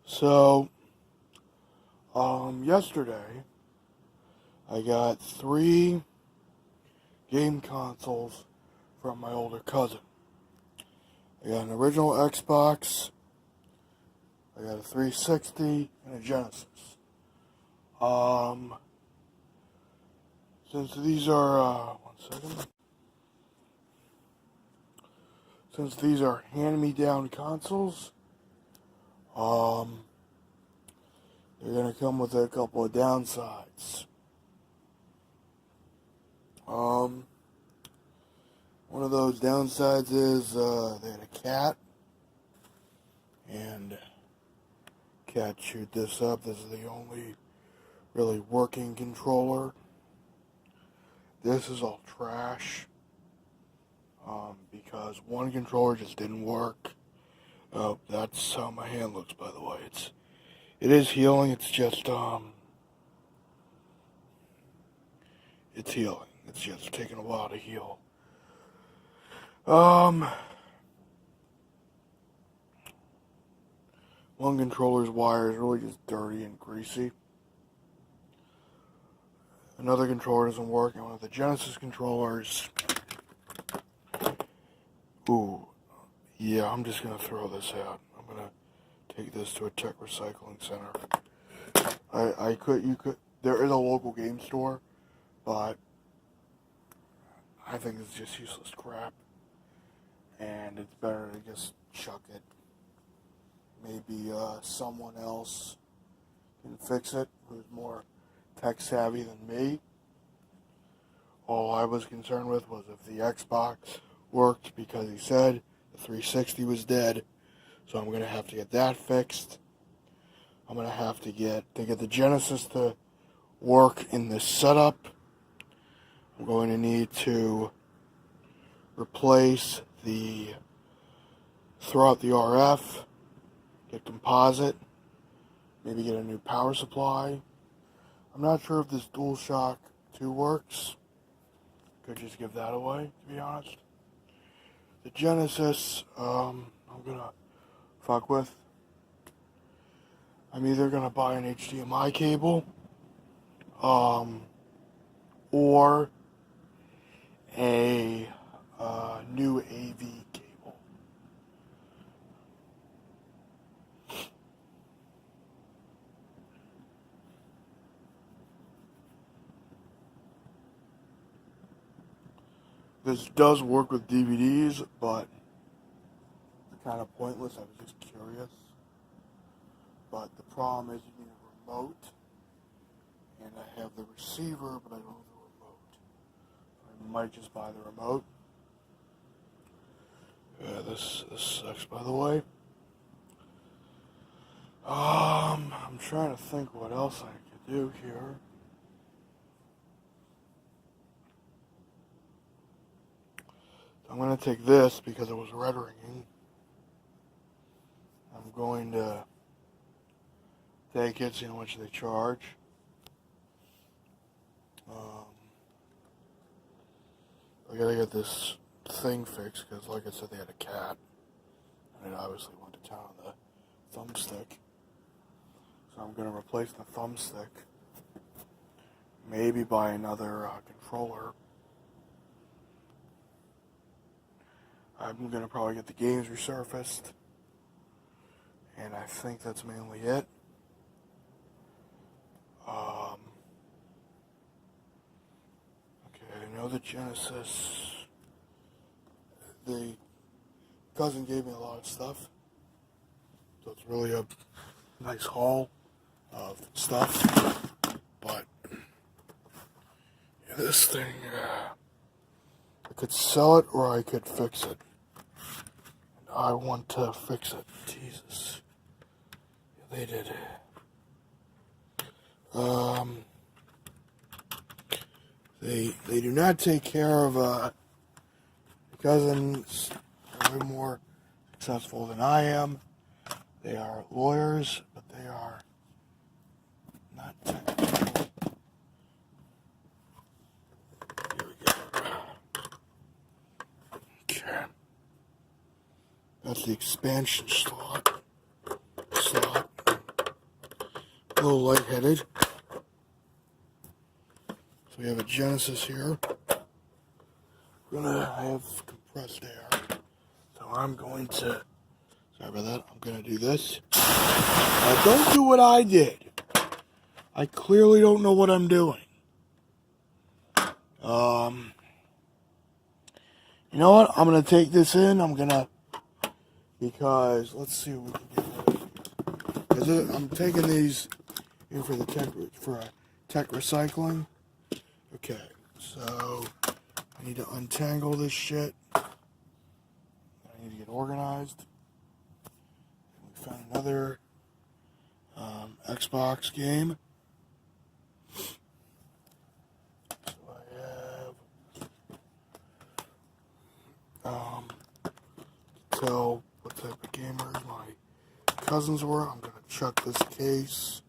So, yesterday, I got 3 game consoles from my older cousin. I got an original Xbox, I got a 360, and a Genesis. Since these are, Since these are hand-me-down consoles, they're gonna come with a couple of downsides. One of those downsides is they had a cat, and cat chewed this up. This is the only really working controller. This is all trash because one controller just didn't work. Oh, that's how my hand looks, by the way. It is healing. It's just it's healing. It's just taking a while to heal. One controller's wire is really just dirty and greasy. Another controller doesn't work, and one of the Genesis controllers. Ooh, yeah, I'm just gonna throw this out. I'm gonna take this to a tech recycling center. There is a local game store, but I think it's just useless crap, and it's better to just chuck it. Maybe someone else can fix it who's more tech savvy than me. All I was concerned with was if the Xbox worked, because he said the 360 was dead, so I'm going to have to get that fixed. I'm going to have to get the Genesis to work in this setup. I'm going to need to replace throw out the RF, get composite, maybe get a new power supply. I'm not sure if this DualShock 2 works. Could just give that away, to be honest. The Genesis, I'm gonna fuck with. I'm either gonna buy an HDMI cable, or a new AV cable. This does work with DVDs, but it's kind of pointless. I was just curious. But the problem is you need a remote, and I have the receiver, but I don't have the remote. I might just buy the remote. Yeah, this sucks, by the way. I'm trying to think what else I could do here. I'm going to take this because it was red ringing. I'm going to take it, see how much they charge. I gotta get this thing fixed because, like I said, they had a cat, and it obviously went to town on the thumbstick. So I'm gonna replace the thumbstick. Maybe buy another controller. I'm gonna probably get the games resurfaced, and I think that's mainly it. Okay, I know the Genesis. The cousin gave me a lot of stuff, so it's really a nice haul of stuff. But yeah, this thing, I could sell it or I could fix it. And I want to fix it. Jesus, yeah, they did. They do not take care of cousins. They're way more successful than I am. They are lawyers, but they are not technical. Here we go. Okay. That's the expansion slot. little lightheaded. So we have a Genesis here. I have compressed air. So I'm going to, sorry about that, I'm going to do this. Now don't do what I did. I clearly don't know what I'm doing. You know what? I'm going to take this in. Because let's see what we can get rid of here. I'm taking these in for tech recycling. Okay, so I need to untangle this shit. I need to get organized. We found another Xbox game. So I have tell what type of gamers my cousins were. I'm gonna chuck this case.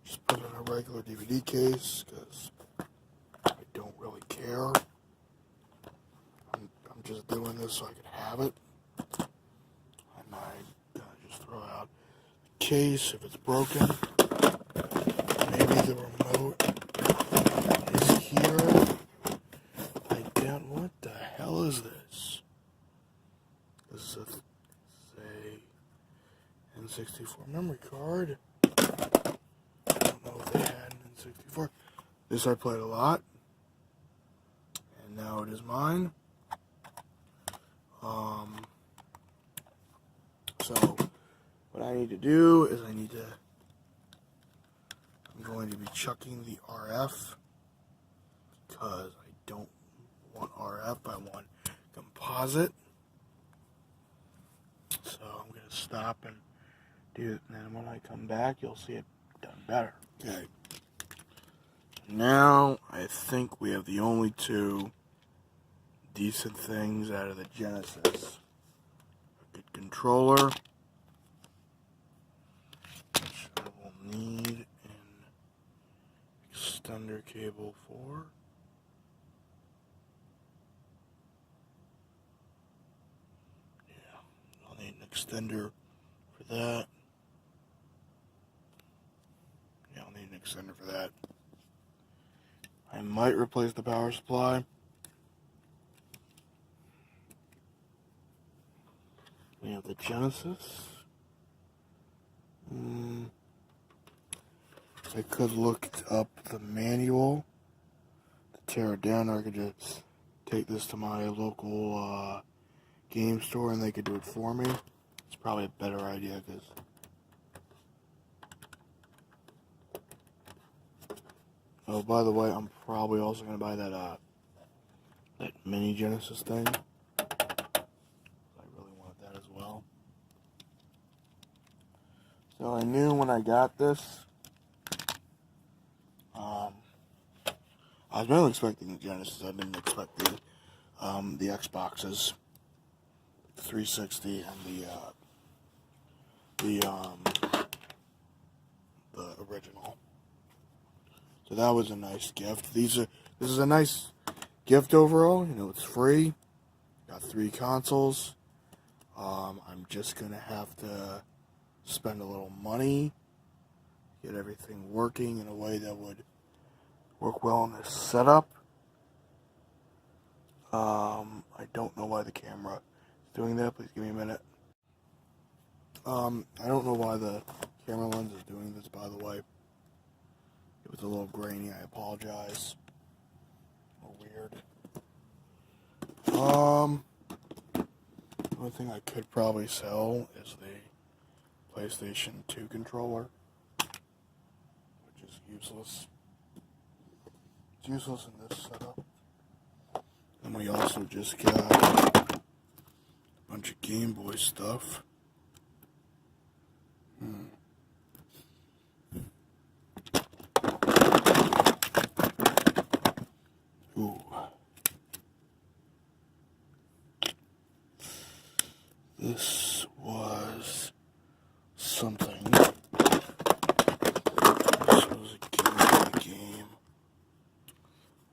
Just put it in a regular DVD case because I don't really care. I'm just doing this so I can have it. And I'm gonna just throw out the case if it's broken. Maybe the remote is here. What the hell is this? This is a N64 memory card. I don't know if they had an N64. This I played a lot. And now it is mine. So what I need to do is I'm going to be chucking the RF because I don't want RF, I want composite. So I'm going to stop and do it, and then when I come back, you'll see it done better. Okay. Now, I think we have the only two decent things out of the Genesis. A good controller, which I will need an extender cable for. Need an extender for that. Yeah, I'll need an extender for that. I might replace the power supply. We have the Genesis. I could look up the manual to tear it down, or I could just take this to my local game store and they could do it for me. It's probably a better idea because oh, by the way, I'm probably also gonna buy that mini Genesis thing. I really wanted that as well. So I knew when I got this, I was really expecting the Genesis. I didn't expect the Xboxes. 360 and the original. So that was a nice gift. This is a nice gift overall. You know, it's free. Got 3 consoles. I'm just gonna have to spend a little money, get everything working in a way that would work well in this setup. I don't know why the camera doing that. Please give me a minute. I don't know why the camera lens is doing this, by the way. It was a little grainy, I apologize. A little weird. The only thing I could probably sell is the PlayStation 2 controller, which is useless. It's useless in this setup. And we also just got a bunch of Game Boy stuff. Ooh. This was something. This was a Game Boy game.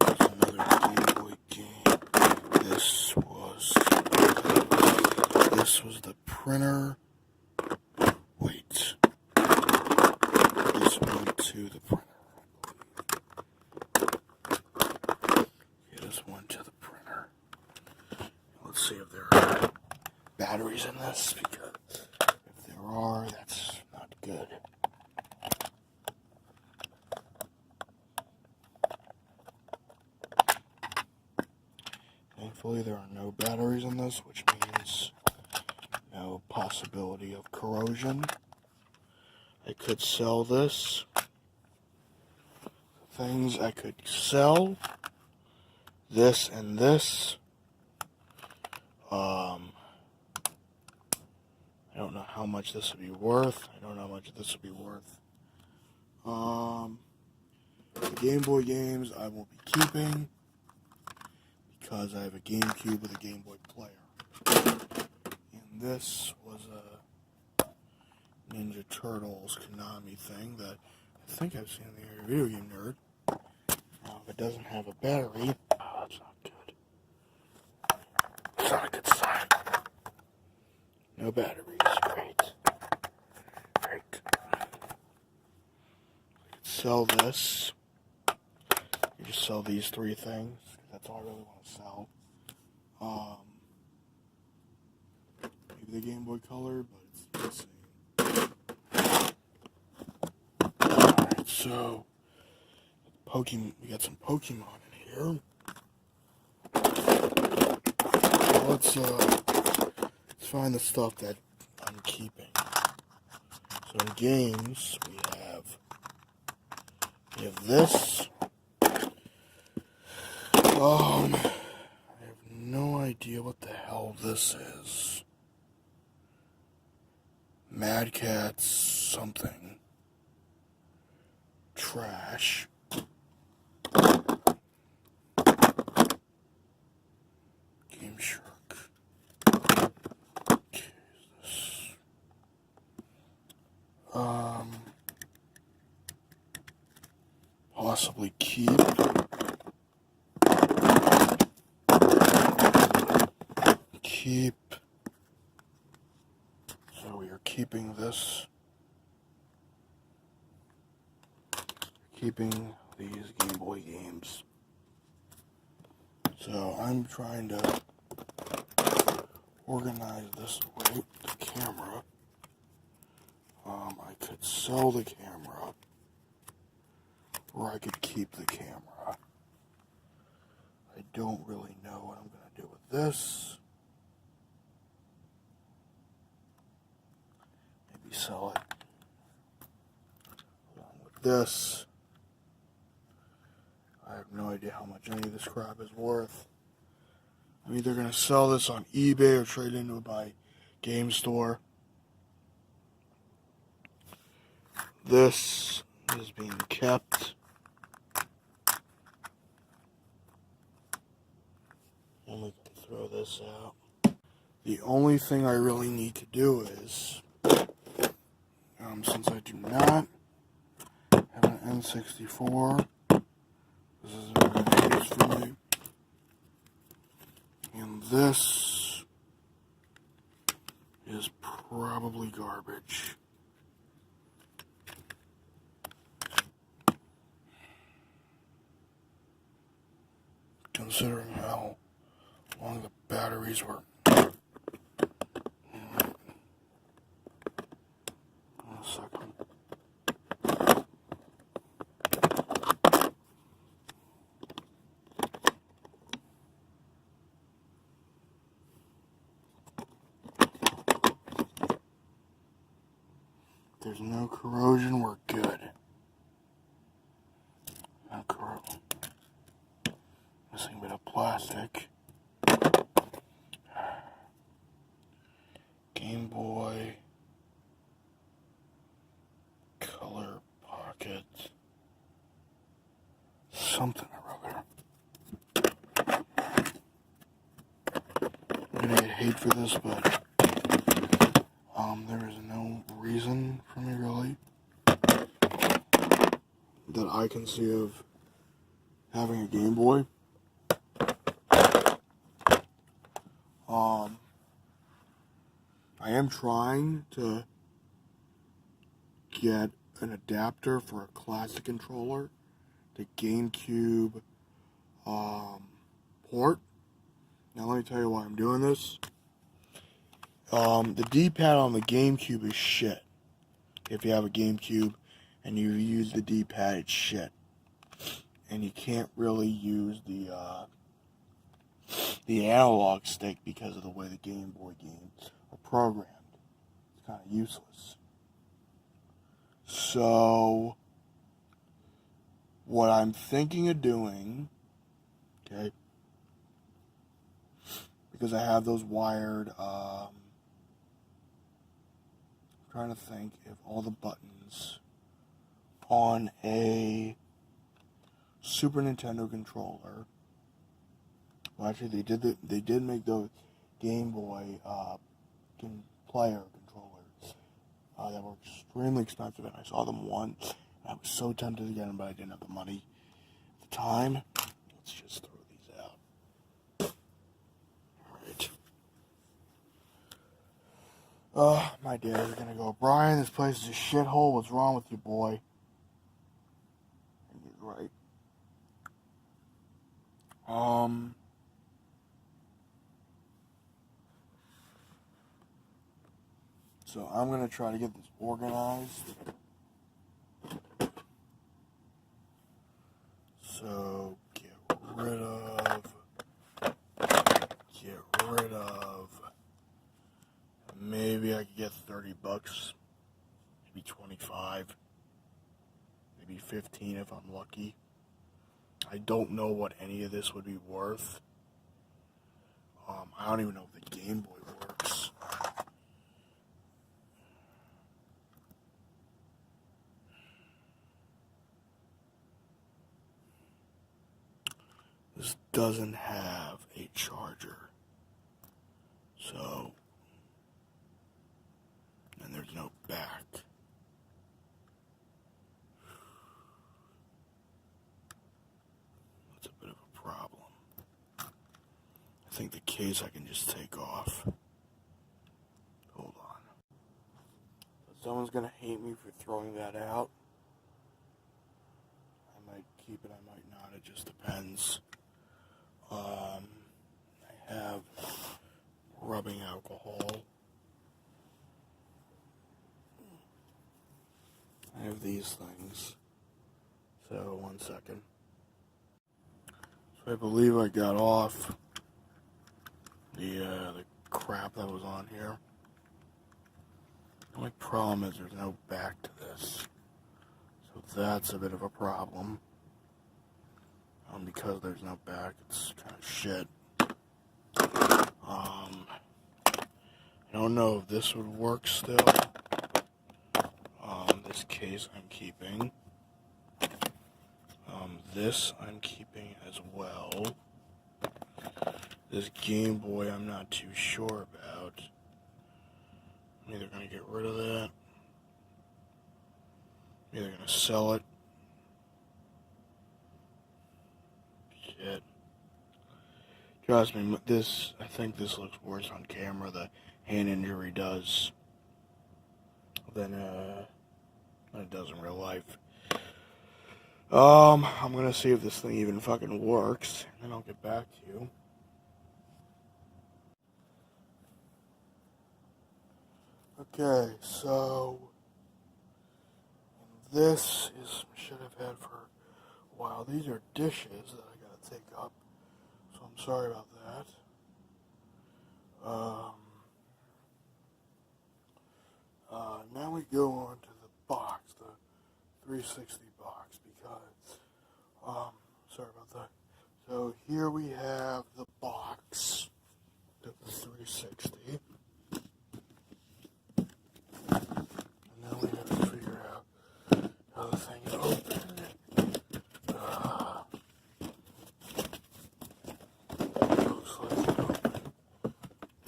There's another Game Boy game. This was the printer. Wait. This went to the printer. Get this one to the printer. Let's see if there are batteries in this, because if there are, that's not good. Thankfully, there are no batteries in this, which means no possibility of corrosion. I could sell this. Things I could sell. This and this. I don't know how much this would be worth. The Game Boy games I will be keeping, because I have a GameCube with a Game Boy player. And this was a Ninja Turtles Konami thing that I think I've seen in the Video Game Nerd. It doesn't have a battery. Oh, that's not good. It's not a good sign. No batteries. Great. I could sell this. You just sell these three things. That's all I really want to sell. Maybe the Game Boy Color, but it's the same. Alright, so we got some Pokemon in here. Let's find the stuff that I'm keeping. So in games, we have this. I have no idea what the hell this is. Mad Catz something. Trash. Game Shark. Okay, this. Possibly keep. So we are keeping this. Keeping these Game Boy games. So I'm trying to organize this away. The camera. I could sell the camera, or I could keep the camera. I don't really know what I'm going to do with this. Maybe sell it along with this. I have no idea how much any of this crap is worth. I'm either going to sell this on eBay or trade into my game store. This is being kept. And we can throw this out. The only thing I really need to do is, since I do not have an N64, this isn't very use for me. And this is probably garbage. Considering how long the batteries were. A second. There's no corrosion, we're good. No corrosion. Missing a bit of plastic. Game Boy Color Pocket. Something or other. I'm gonna get hate for this, but there is no reason for me really that I can see of having a Game Boy. I am trying to get an adapter for a classic controller, the GameCube port. Now let me tell you why I'm doing this. The D-pad on the GameCube is shit. If you have a GameCube and you use the D-pad, it's shit. And you can't really use the analog stick because of the way the Game Boy games are programmed. It's kind of useless. So, what I'm thinking of doing, okay, because I have those wired, I'm trying to think if all the buttons on a Super Nintendo controller, well, actually they did make those Game Boy player controllers that were extremely expensive, and I saw them once, and I was so tempted to get them, but I didn't have the money at the time. Let's just throw these out. Alright. My dad is gonna go, Brian, this place is a shithole, what's wrong with you, boy? And he's right. So I'm going to try to get this organized. So get rid of, maybe I could get $30, maybe 25, maybe 15 if I'm lucky. I don't know what any of this would be worth. I don't even know if the Game Boy works. This doesn't have a charger. So, and there's no back. That's a bit of a problem. I think the case I can just take off. Hold on. Someone's gonna hate me for throwing that out. I might keep it, I might not, it just depends. I have rubbing alcohol. I have these things. So, 1 second. So I believe I got off the crap that was on here. The only problem is there's no back to this. So that's a bit of a problem. Because there's no back, it's kind of shit. I don't know if this would work still. This case I'm keeping. This I'm keeping as well. This Game Boy I'm not too sure about. I'm either going to get rid of that. I'm either going to sell it. Shit. Trust me, I think this looks worse on camera, the hand injury does, than it does in real life. I'm gonna see if this thing even fucking works, and then I'll get back to you. Okay, so this is some shit I've had for a while. These are dishes that I gotta take up, so I'm sorry about that. Now we go on to the box, the 360 box, because, sorry about that. So here we have the box, the 360. And now we have to figure out how the thing is opened.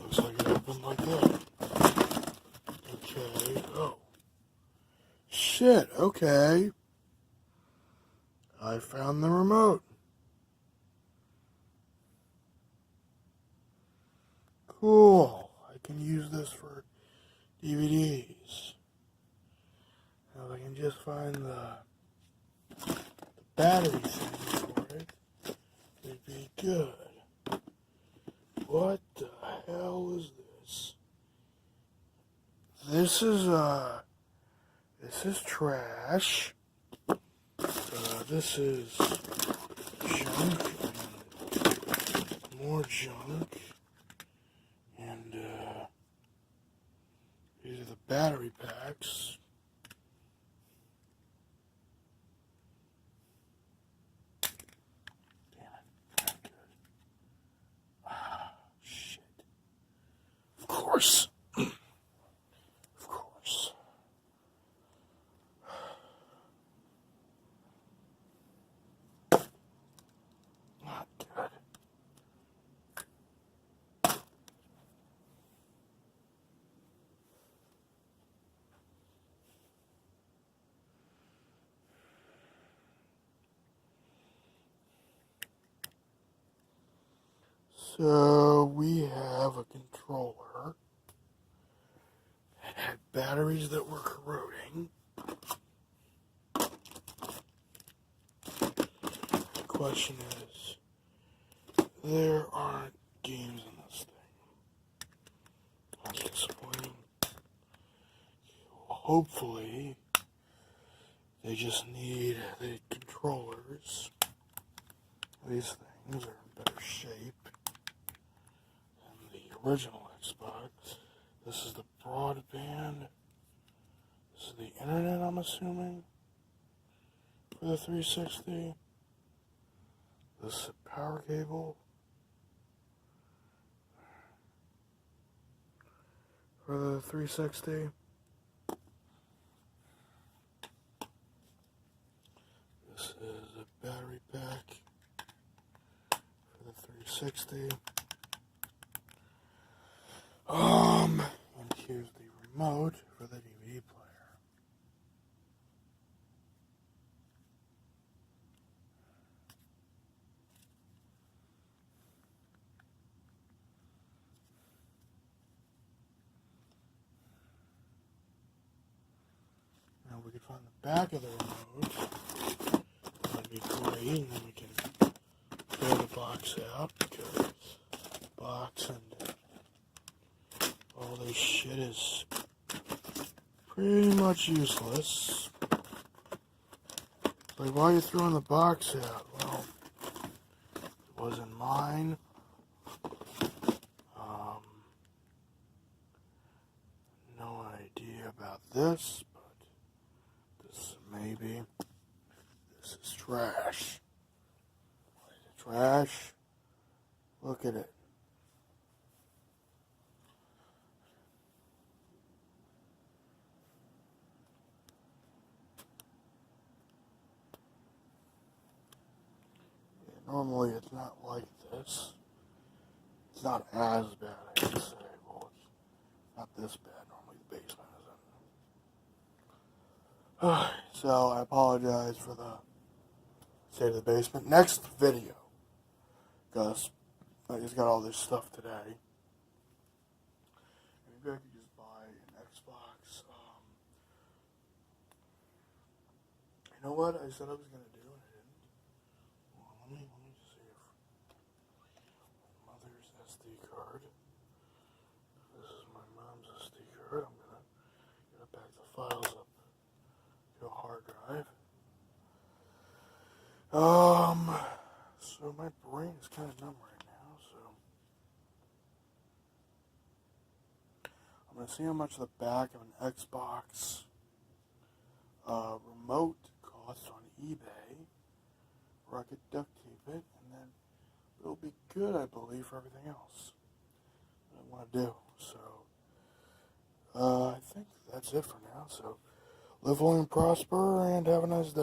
Looks like it opened like that. Okay, oh. Shit, okay. I found the remote. Cool. I can use this for DVDs. Now if I can just find the battery thing for it, it'd be good. What the hell is this? This is trash. This is junk and more junk. And these are the battery packs. Damn it, not good. Ah, shit. Of course. Of course. Not good. So we have a controller that had batteries that were corroding. The question is, there aren't games in this thing. That's disappointing. Hopefully, they just need the controllers. These things are in better shape than the original Xbox. This is the broadband. This is the internet, I'm assuming, for the 360. This is a power cable for the 360. This is a battery pack for the 360. And here's the remote for the DVD player. Now we can find the back of the remote. That'd be great, and then we can throw the box out because the box and all this shit is pretty much useless. Like, why are you throwing the box out? Well, it wasn't mine. No idea about this, but this maybe. This is trash. What is it, trash? Look at it. Normally it's not like this. It's not as bad, I can say. Well, it's not this bad. Normally the basement isn't. So I apologize for the state of the basement. Next video, because I just got all this stuff today. Maybe I could just buy an Xbox. You know what I said I was going to do and I didn't? Well, let me see if mother's SD card. This is my mom's SD card. I'm going to back the files up to a hard drive. So my brain is kind of numb right now, so I'm going to see how much the back of an Xbox remote costs on eBay, where I could duct tape it, and then it'll be good, I believe, for everything else that I want to do. So I think that's it for now. So live long and prosper, and have a nice day.